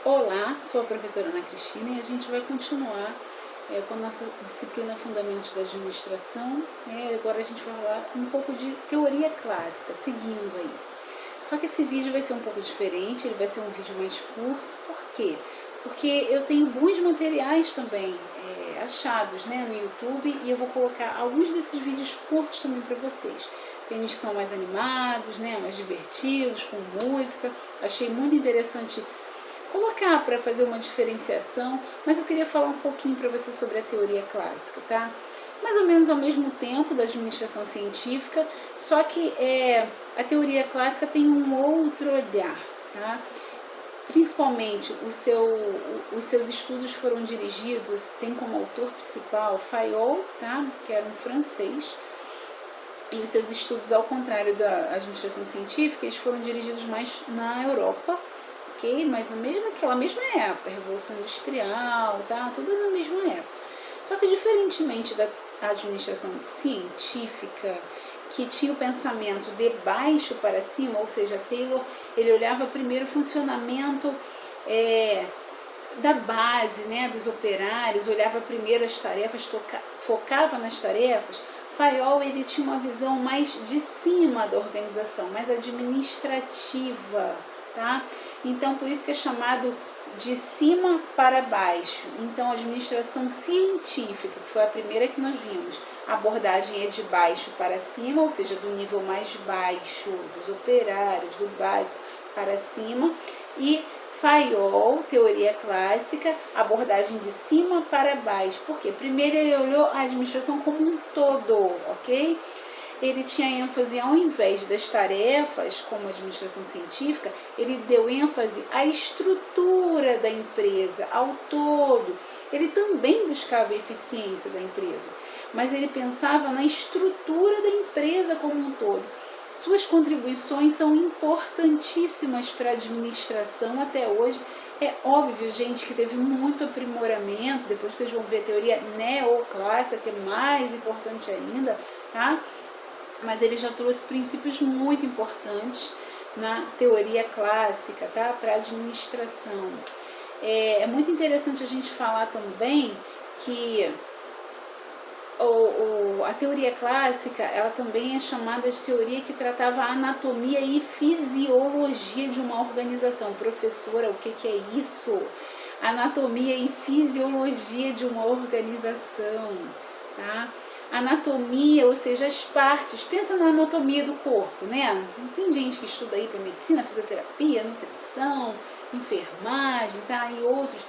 Olá, sou a professora Ana Cristina e a gente vai continuar com a nossa disciplina Fundamentos da Administração. Agora a gente vai falar um pouco de teoria clássica, seguindo aí. Só que esse vídeo vai ser um pouco diferente, ele vai ser um vídeo mais curto. Por quê? Porque eu tenho bons materiais também achados no YouTube e eu vou colocar alguns desses vídeos curtos também para vocês. Tem uns que são mais animados, mais divertidos, com música. Achei muito interessante colocar para fazer uma diferenciação, mas eu queria falar um pouquinho para você sobre a teoria clássica, tá? Mais ou menos ao mesmo tempo da administração científica, só que a teoria clássica tem um outro olhar, tá? Principalmente os seus estudos foram dirigidos, tem como autor principal Fayol, tá? Que era um francês, e os seus estudos, ao contrário da administração científica, eles foram dirigidos mais na Europa, mas naquela mesma época, Revolução Industrial, tá? Tudo na mesma época. Só que diferentemente da administração científica, que tinha o pensamento de baixo para cima, ou seja, Taylor, ele olhava primeiro o funcionamento da base, dos operários, olhava primeiro as tarefas, focava nas tarefas. Fayol, ele tinha uma visão mais de cima da organização, mais administrativa, tá? Então, por isso que é chamado de cima para baixo. Então, a administração científica, que foi a primeira que nós vimos, a abordagem é de baixo para cima, ou seja, do nível mais baixo, dos operários, do básico para cima. E Fayol, teoria clássica, abordagem de cima para baixo. Por quê? Primeiro ele olhou a administração como um todo, ok? Ele tinha ênfase, ao invés das tarefas, como a administração científica, ele deu ênfase à estrutura da empresa, ao todo. Ele também buscava a eficiência da empresa, mas ele pensava na estrutura da empresa como um todo. Suas contribuições são importantíssimas para a administração até hoje. É óbvio, gente, que teve muito aprimoramento, depois vocês vão ver a teoria neoclássica, que é mais importante ainda, tá? Mas ele já trouxe princípios muito importantes na teoria clássica, tá? Para a administração. É muito interessante a gente falar também que a teoria clássica, ela também é chamada de teoria que tratava a anatomia e fisiologia de uma organização. Professora, o que é isso? Anatomia e fisiologia de uma organização, tá? Anatomia, ou seja, as partes. Pensa na anatomia do corpo, Não tem gente que estuda aí para medicina, fisioterapia, nutrição, enfermagem, tá? E outros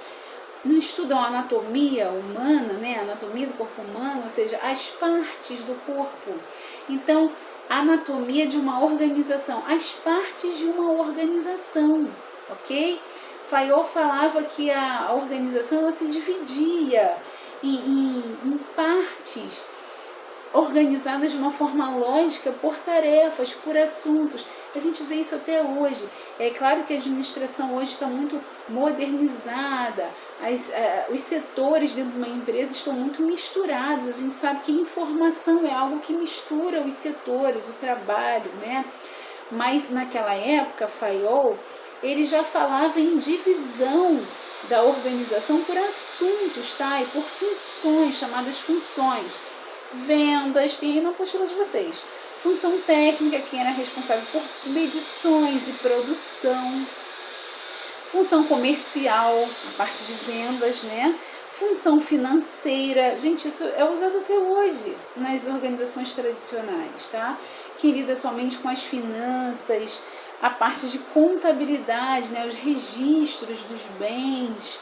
não estudam a anatomia humana, a anatomia do corpo humano, ou seja, as partes do corpo. Então, a anatomia de uma organização, as partes de uma organização, ok? Fayol falava que a organização ela se dividia em partes organizadas de uma forma lógica por tarefas, por assuntos. A gente vê isso até hoje. É claro que a administração hoje está muito modernizada, os setores dentro de uma empresa estão muito misturados. A gente sabe que informação é algo que mistura os setores, o trabalho, Mas naquela época, Fayol, ele já falava em divisão da organização por assuntos, tá? E por funções, chamadas funções. Vendas, tem aí na apostila de vocês. Função técnica, quem era responsável por medições e produção. Função comercial, a parte de vendas, Função financeira. Gente, isso é usado até hoje nas organizações tradicionais, tá? Que lida somente com as finanças, a parte de contabilidade, os registros dos bens,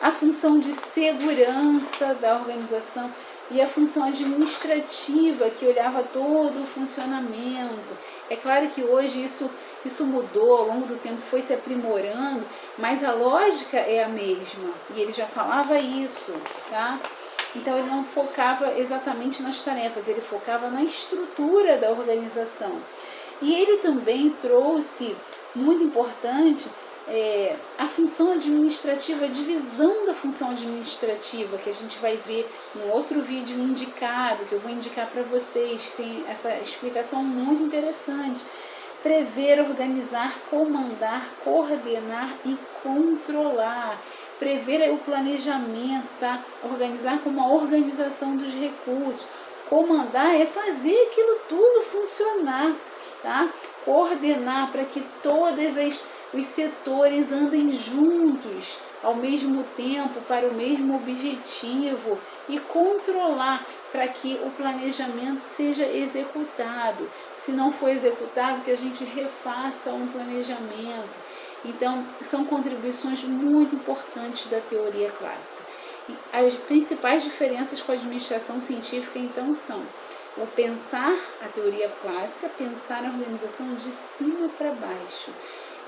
a função de segurança da organização e a função administrativa, que olhava todo o funcionamento. É claro que hoje isso mudou, ao longo do tempo foi se aprimorando, mas a lógica é a mesma, e ele já falava isso, tá? Então ele não focava exatamente nas tarefas, ele focava na estrutura da organização. E ele também trouxe, muito importante, a função administrativa, a divisão da função administrativa, que a gente vai ver no outro vídeo indicado, que eu vou indicar para vocês, que tem essa explicação muito interessante. Prever, organizar, comandar, coordenar e controlar. controlar, prever o planejamento, tá? Organizar como a organização dos recursos. Comandar é fazer aquilo tudo funcionar, tá? Coordenar para que todos os setores andem juntos ao mesmo tempo para o mesmo objetivo e controlar para que o planejamento seja executado. Se não for executado, que a gente refaça um planejamento. Então, são contribuições muito importantes da teoria clássica. E as principais diferenças com a administração científica, então, são o pensar a teoria clássica, pensar a organização de cima para baixo.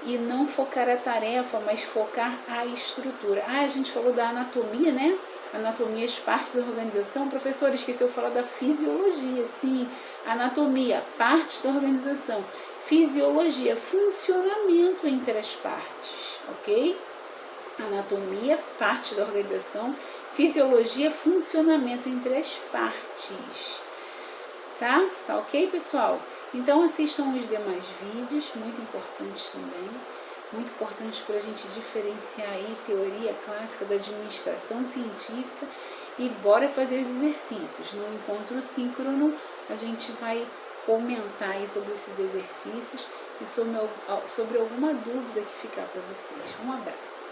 E não focar a tarefa, mas focar a estrutura. A gente falou da anatomia, né? Anatomia, as partes da organização. O professor esqueceu de falar da fisiologia, sim. Anatomia, parte da organização. Fisiologia, funcionamento entre as partes, ok? Anatomia, parte da organização. Fisiologia, funcionamento entre as partes. Tá? Tá ok, pessoal? Então assistam os demais vídeos, muito importantes também. Muito importantes para a gente diferenciar aí teoria clássica da administração científica. E bora fazer os exercícios. No encontro síncrono, a gente vai comentar aí sobre esses exercícios e sobre alguma dúvida que ficar para vocês. Um abraço.